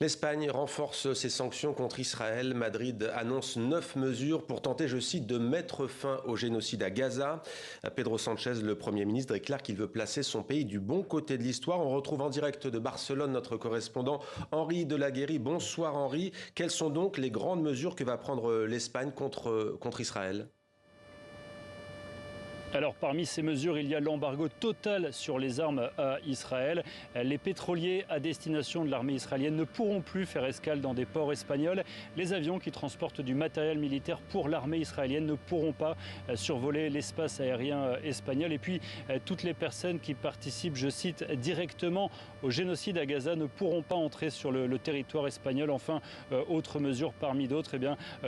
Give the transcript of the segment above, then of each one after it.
L'Espagne renforce ses sanctions contre Israël. Madrid annonce 9 mesures pour tenter, je cite, de mettre fin au génocide à Gaza. Pedro Sánchez, le Premier ministre, déclare qu'il veut placer son pays du bon côté de l'histoire. On retrouve en direct de Barcelone notre correspondant Henri de la Guéry. Bonsoir Henri. Quelles sont donc les grandes mesures que va prendre l'Espagne contre Israël ? Alors parmi ces mesures, il y a l'embargo total sur les armes à Israël. Les pétroliers à destination de l'armée israélienne ne pourront plus faire escale dans des ports espagnols. Les avions qui transportent du matériel militaire pour l'armée israélienne ne pourront pas survoler l'espace aérien espagnol. Et puis toutes les personnes qui participent, je cite, directement au génocide à Gaza ne pourront pas entrer sur le territoire espagnol. Enfin, autre mesure parmi d'autres,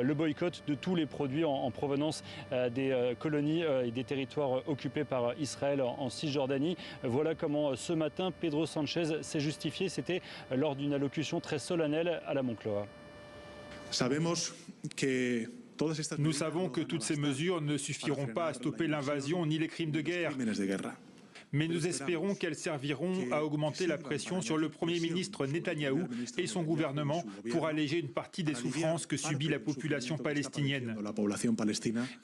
le boycott de tous les produits en provenance des colonies et des territoires occupés par Israël en Cisjordanie. Voilà comment ce matin Pedro Sánchez s'est justifié. C'était lors d'une allocution très solennelle à la Moncloa. Nous savons que toutes ces mesures ne suffiront pas à stopper l'invasion ni les crimes de guerre. Mais nous espérons qu'elles serviront à augmenter la pression sur le Premier ministre Netanyahou et son gouvernement pour alléger une partie des souffrances que subit la population palestinienne.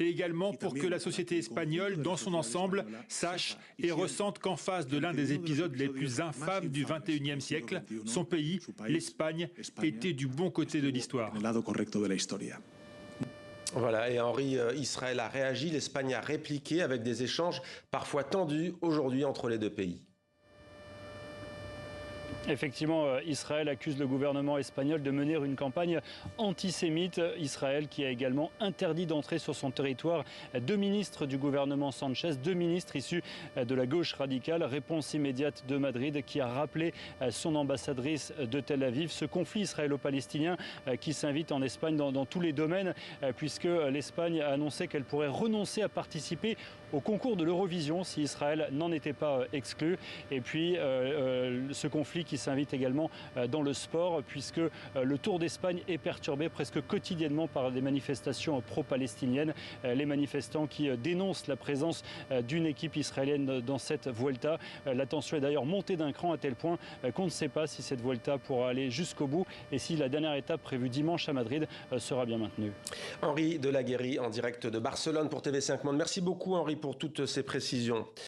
Et également pour que la société espagnole, dans son ensemble, sache et ressente qu'en face de l'un des épisodes les plus infâmes du XXIe siècle, son pays, l'Espagne, était du bon côté de l'histoire. Voilà, et Henri, Israël a réagi, l'Espagne a répliqué avec des échanges parfois tendus aujourd'hui entre les deux pays. Effectivement, Israël accuse le gouvernement espagnol de mener une campagne antisémite. Israël qui a également interdit d'entrer sur son territoire 2 ministres du gouvernement Sánchez, 2 ministres issus de la gauche radicale. Réponse immédiate de Madrid qui a rappelé son ambassadrice de Tel Aviv. Ce conflit israélo-palestinien qui s'invite en Espagne dans tous les domaines puisque l'Espagne a annoncé qu'elle pourrait renoncer à participer au concours de l'Eurovision si Israël n'en était pas exclu. Et puis ce conflit qui s'invite également dans le sport puisque le Tour d'Espagne est perturbé presque quotidiennement par des manifestations pro-palestiniennes. Les manifestants qui dénoncent la présence d'une équipe israélienne dans cette Vuelta. La tension est d'ailleurs montée d'un cran à tel point qu'on ne sait pas si cette Vuelta pourra aller jusqu'au bout et si la dernière étape prévue dimanche à Madrid sera bien maintenue. Henri de la Guéry en direct de Barcelone pour TV5 Monde. Merci beaucoup Henri pour toutes ces précisions.